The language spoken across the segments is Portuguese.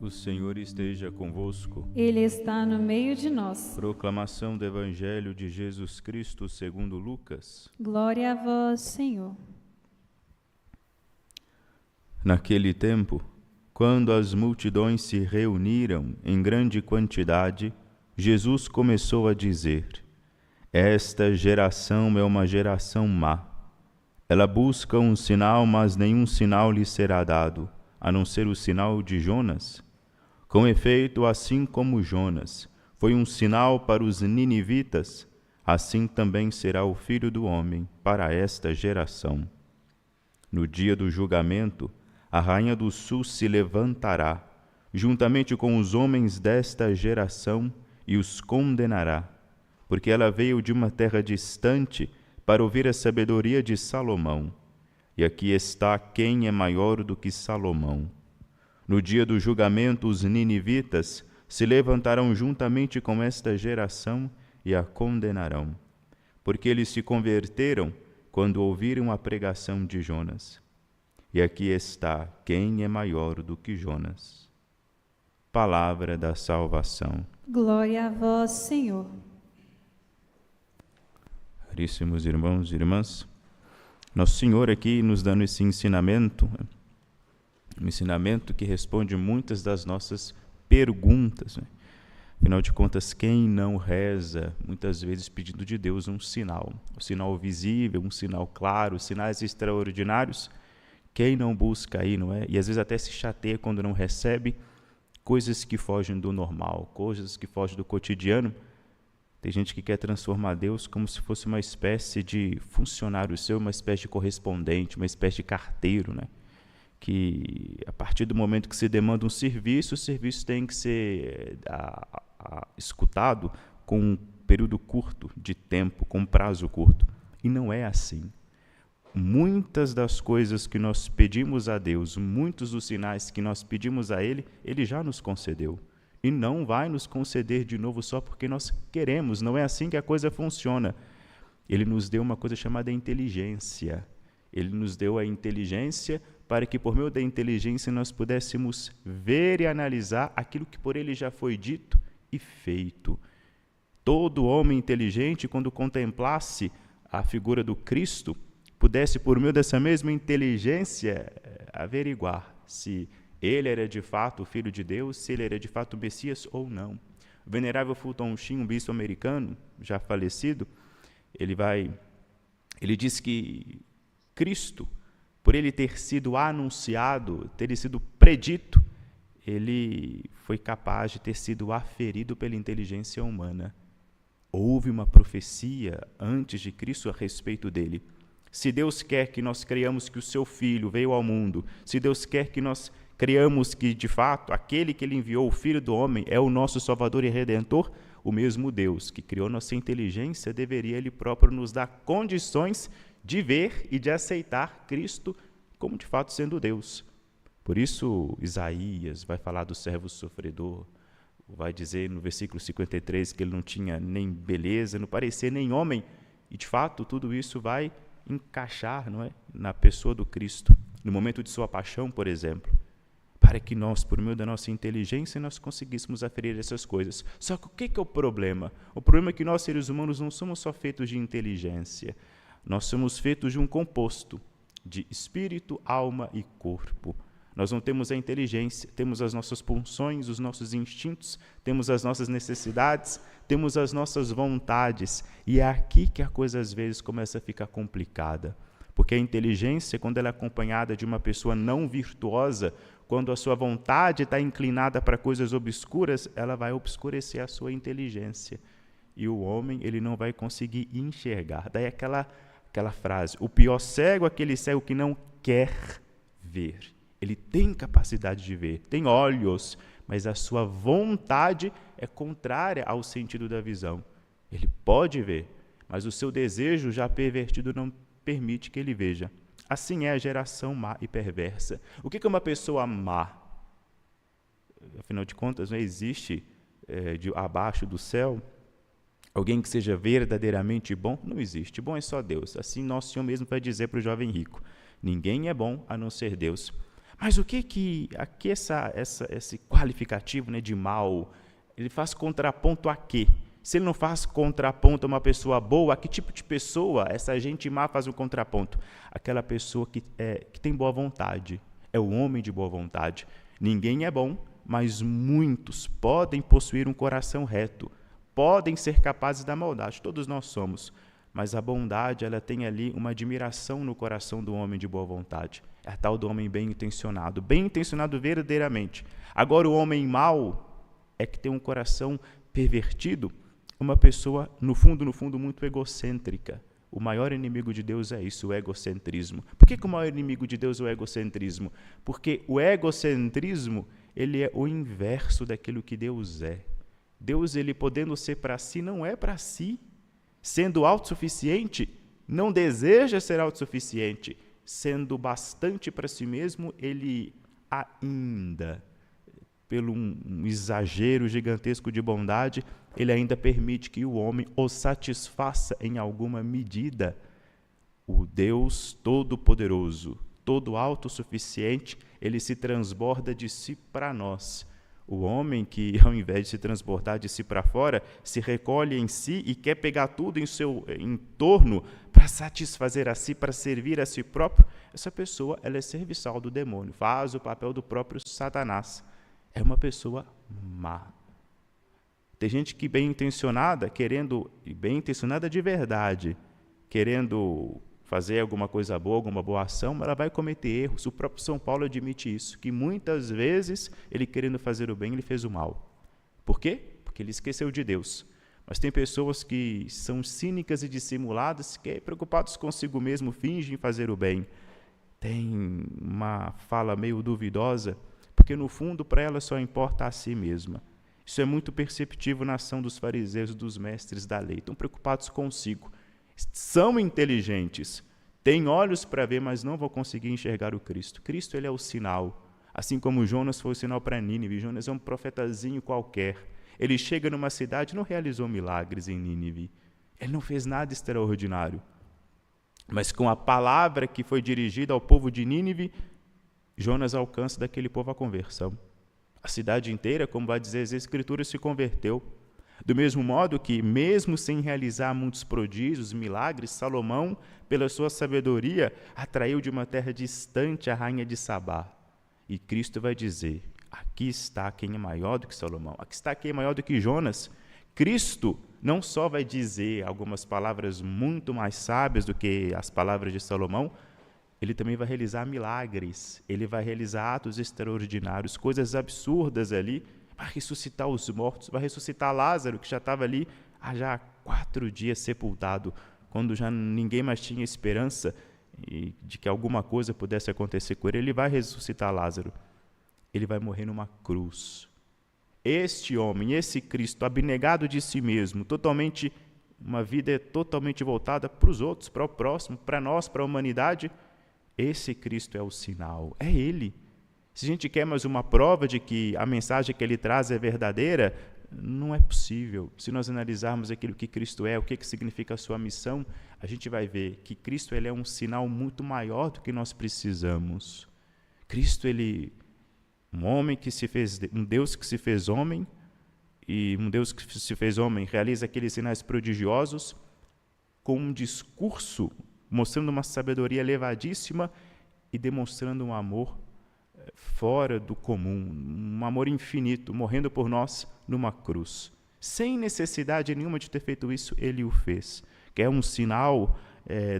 O Senhor esteja convosco. Ele está no meio de nós. Proclamação do Evangelho de Jesus Cristo segundo Lucas. Glória a vós, Senhor. Naquele tempo, quando as multidões se reuniram em grande quantidade, Jesus começou a dizer: Esta geração é uma geração má. Ela busca um sinal, mas nenhum sinal lhe será dado, a não ser o sinal de Jonas. Com efeito, assim como Jonas foi um sinal para os ninivitas, assim também será o Filho do Homem para esta geração. No dia do julgamento, a rainha do sul se levantará, juntamente com os homens desta geração, e os condenará, porque ela veio de uma terra distante para ouvir a sabedoria de Salomão. E aqui está quem é maior do que Salomão. No dia do julgamento, os ninivitas se levantarão juntamente com esta geração e a condenarão, porque eles se converteram quando ouviram a pregação de Jonas. E aqui está quem é maior do que Jonas. Palavra da salvação. Glória a vós, Senhor. Caríssimos irmãos e irmãs, Nosso Senhor aqui nos dando esse ensinamento, um ensinamento que responde muitas das nossas perguntas. Afinal de contas, quem não reza, muitas vezes pedindo de Deus um sinal visível, um sinal claro, sinais extraordinários, quem não busca aí, não é? E às vezes até se chateia quando não recebe coisas que fogem do normal, coisas que fogem do cotidiano. Tem gente que quer transformar Deus como se fosse uma espécie de funcionário seu, uma espécie de correspondente, uma espécie de carteiro, né? Que a partir do momento que se demanda um serviço, o serviço tem que ser escutado com um período curto de tempo, com um prazo curto. E não é assim. Muitas das coisas que nós pedimos a Deus, muitos dos sinais que nós pedimos a Ele, Ele já nos concedeu. E não vai nos conceder de novo só porque nós queremos. Não é assim que a coisa funciona. Ele nos deu uma coisa chamada inteligência. Ele nos deu a inteligência para que, por meio da inteligência, nós pudéssemos ver e analisar aquilo que por Ele já foi dito e feito. Todo homem inteligente, quando contemplasse a figura do Cristo, pudesse, por meio dessa mesma inteligência, averiguar se Ele era de fato o Filho de Deus, se Ele era de fato o Messias ou não. O venerável Fulton Sheen, um bispo americano, já falecido, ele diz que Cristo, por Ele ter sido anunciado, ter sido predito, Ele foi capaz de ter sido aferido pela inteligência humana. Houve uma profecia antes de Cristo a respeito dele. Se Deus quer que nós creiamos que o seu Filho veio ao mundo, se Deus quer que nós creiamos que, de fato, aquele que Ele enviou, o Filho do Homem, é o nosso Salvador e Redentor, o mesmo Deus que criou nossa inteligência deveria Ele próprio nos dar condições de ver e de aceitar Cristo como, de fato, sendo Deus. Por isso, Isaías vai falar do servo sofredor, vai dizer no versículo 53 que ele não tinha nem beleza, não parecia nem homem, e, de fato, tudo isso vai encaixar, não é, na pessoa do Cristo, no momento de sua paixão, por exemplo, para que nós, por meio da nossa inteligência, nós conseguíssemos aferir essas coisas. Só que o que é o problema? O problema é que nós, seres humanos, não somos só feitos de inteligência, nós somos feitos de um composto de espírito, alma e corpo. Nós não temos a inteligência, temos as nossas pulsões, os nossos instintos, temos as nossas necessidades, temos as nossas vontades. E é aqui que a coisa às vezes começa a ficar complicada. Porque a inteligência, quando ela é acompanhada de uma pessoa não virtuosa, quando a sua vontade está inclinada para coisas obscuras, ela vai obscurecer a sua inteligência. E o homem, ele não vai conseguir enxergar. Daí aquela frase, o pior cego é aquele cego que não quer ver. Ele tem capacidade de ver, tem olhos, mas a sua vontade é contrária ao sentido da visão. Ele pode ver, mas o seu desejo já pervertido não permite que ele veja. Assim é a geração má e perversa. O que é uma pessoa má? Afinal de contas, não existe abaixo do céu alguém que seja verdadeiramente bom? Não existe. Bom é só Deus. Assim, Nosso Senhor mesmo vai dizer para o jovem rico: ninguém é bom a não ser Deus. Mas o que aqui esse qualificativo, né, de mal, ele faz contraponto a quê? Se ele não faz contraponto a uma pessoa boa, a que tipo de pessoa essa gente má faz o contraponto? Aquela pessoa que tem boa vontade, é o homem de boa vontade. Ninguém é bom, mas muitos podem possuir um coração reto, podem ser capazes da maldade, todos nós somos. Mas a bondade, ela tem ali uma admiração no coração do homem de boa vontade. É a tal do homem bem intencionado verdadeiramente. Agora, o homem mau é que tem um coração pervertido, uma pessoa, no fundo, muito egocêntrica. O maior inimigo de Deus é isso, o egocentrismo. Por que o maior inimigo de Deus é o egocentrismo? Porque o egocentrismo, ele é o inverso daquilo que Deus é. Deus, ele podendo ser para si, não é para si. Sendo autossuficiente, não deseja ser autossuficiente. Sendo bastante para si mesmo, ele ainda, pelo um exagero gigantesco de bondade, ele ainda permite que o homem o satisfaça em alguma medida. O Deus Todo-Poderoso, todo autossuficiente, ele se transborda de si para nós. O homem que, ao invés de se transbordar de si para fora, se recolhe em si e quer pegar tudo em seu entorno para satisfazer a si, para servir a si próprio, essa pessoa, ela é serviçal do demônio, faz o papel do próprio Satanás. É uma pessoa má. Tem gente que bem intencionada, e bem intencionada de verdade, querendo fazer alguma coisa boa, alguma boa ação, mas ela vai cometer erros. O próprio São Paulo admite isso, que muitas vezes ele querendo fazer o bem, ele fez o mal. Por quê? Porque ele esqueceu de Deus. Mas tem pessoas que são cínicas e dissimuladas, que preocupados consigo mesmo, fingem fazer o bem. Tem uma fala meio duvidosa, porque no fundo para ela só importa a si mesma. Isso é muito perceptível na ação dos fariseus e dos mestres da lei. Estão preocupados consigo. São inteligentes, têm olhos para ver, mas não vão conseguir enxergar o Cristo. Cristo, ele é o sinal. Assim como Jonas foi o sinal para Nínive. Jonas é um profetazinho qualquer. Ele chega numa cidade, não realizou milagres em Nínive. Ele não fez nada extraordinário. Mas com a palavra que foi dirigida ao povo de Nínive, Jonas alcança daquele povo a conversão. A cidade inteira, como vai dizer as Escrituras, se converteu. Do mesmo modo que, mesmo sem realizar muitos prodígios, milagres, Salomão, pela sua sabedoria, atraiu de uma terra distante a rainha de Sabá. E Cristo vai dizer, aqui está quem é maior do que Salomão, aqui está quem é maior do que Jonas. Cristo não só vai dizer algumas palavras muito mais sábias do que as palavras de Salomão, ele também vai realizar milagres, ele vai realizar atos extraordinários, coisas absurdas ali, vai ressuscitar os mortos, vai ressuscitar Lázaro, que já estava ali há já 4 dias sepultado, quando já ninguém mais tinha esperança de que alguma coisa pudesse acontecer com ele. Ele vai ressuscitar Lázaro, ele vai morrer numa cruz. Este homem, esse Cristo, abnegado de si mesmo, uma vida totalmente voltada para os outros, para o próximo, para nós, para a humanidade, esse Cristo é o sinal, é Ele. Se a gente quer mais uma prova de que a mensagem que Ele traz é verdadeira, não é possível. Se nós analisarmos aquilo que Cristo é, o que significa a sua missão, a gente vai ver que Cristo, ele é um sinal muito maior do que nós precisamos. Cristo, ele, um Deus que se fez homem, e um Deus que se fez homem realiza aqueles sinais prodigiosos com um discurso mostrando uma sabedoria elevadíssima e demonstrando um amor fora do comum, um amor infinito, morrendo por nós numa cruz. Sem necessidade nenhuma de ter feito isso, ele o fez. Que é um sinal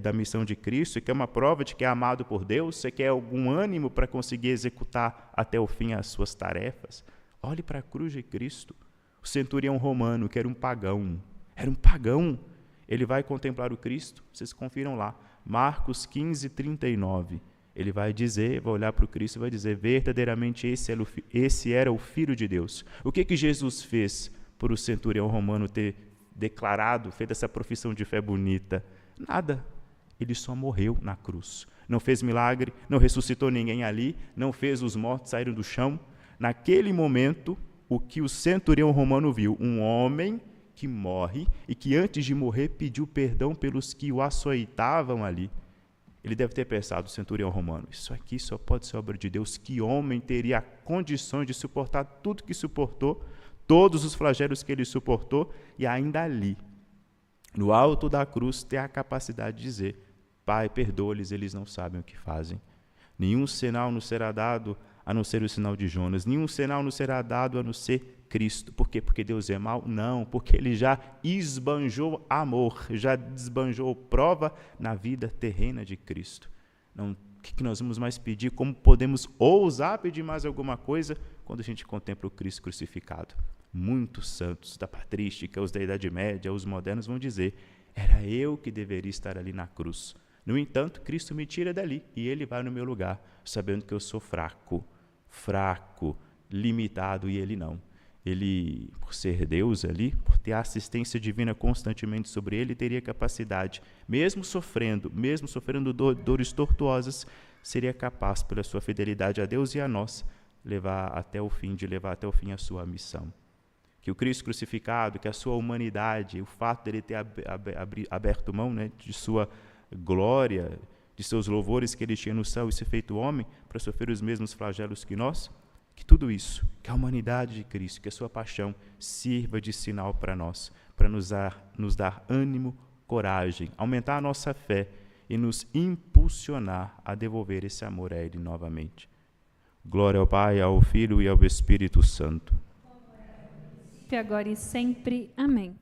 da missão de Cristo, que é uma prova de que é amado por Deus, que é algum ânimo para conseguir executar até o fim as suas tarefas. Olhe para a cruz de Cristo. O centurião romano, que era um pagão, ele vai contemplar o Cristo, vocês confiram lá, Marcos 15, 39. Ele vai olhar para o Cristo e vai dizer, verdadeiramente esse era o Filho de Deus. O que Jesus fez por o centurião romano ter feito essa profissão de fé bonita? Nada. Ele só morreu na cruz. Não fez milagre, não ressuscitou ninguém ali, não fez os mortos saírem do chão. Naquele momento, o que o centurião romano viu? Um homem que morre e que antes de morrer pediu perdão pelos que o açoitavam ali. Ele deve ter pensado, o centurião romano, isso aqui só pode ser obra de Deus. Que homem teria condições de suportar tudo que suportou, todos os flagelos que ele suportou, e ainda ali, no alto da cruz, ter a capacidade de dizer: Pai, perdoa-lhes, eles não sabem o que fazem. Nenhum sinal nos será dado a não ser o sinal de Jonas. Nenhum sinal nos será dado a não ser Cristo. Por quê? Porque Deus é mau? Não, porque Ele já esbanjou amor, já desbanjou prova na vida terrena de Cristo. Não, o que nós vamos mais pedir? Como podemos ousar pedir mais alguma coisa quando a gente contempla o Cristo crucificado? Muitos santos da patrística, os da Idade Média, os modernos vão dizer: era eu que deveria estar ali na cruz. No entanto, Cristo me tira dali e Ele vai no meu lugar, sabendo que eu sou fraco, limitado, e Ele não. Ele, por ser Deus ali, por ter a assistência divina constantemente sobre Ele, teria capacidade, mesmo sofrendo dores tortuosas, seria capaz, pela sua fidelidade a Deus e a nós, de levar até o fim a sua missão. Que o Cristo crucificado, que a sua humanidade, o fato dele ter aberto mão, né, de sua glória, de seus louvores que ele tinha no céu e se feito homem, para sofrer os mesmos flagelos que nós, que tudo isso, que a humanidade de Cristo, que a sua paixão sirva de sinal para nós, para nos dar ânimo, coragem, aumentar a nossa fé e nos impulsionar a devolver esse amor a Ele novamente. Glória ao Pai, ao Filho e ao Espírito Santo. Agora e sempre. Amém.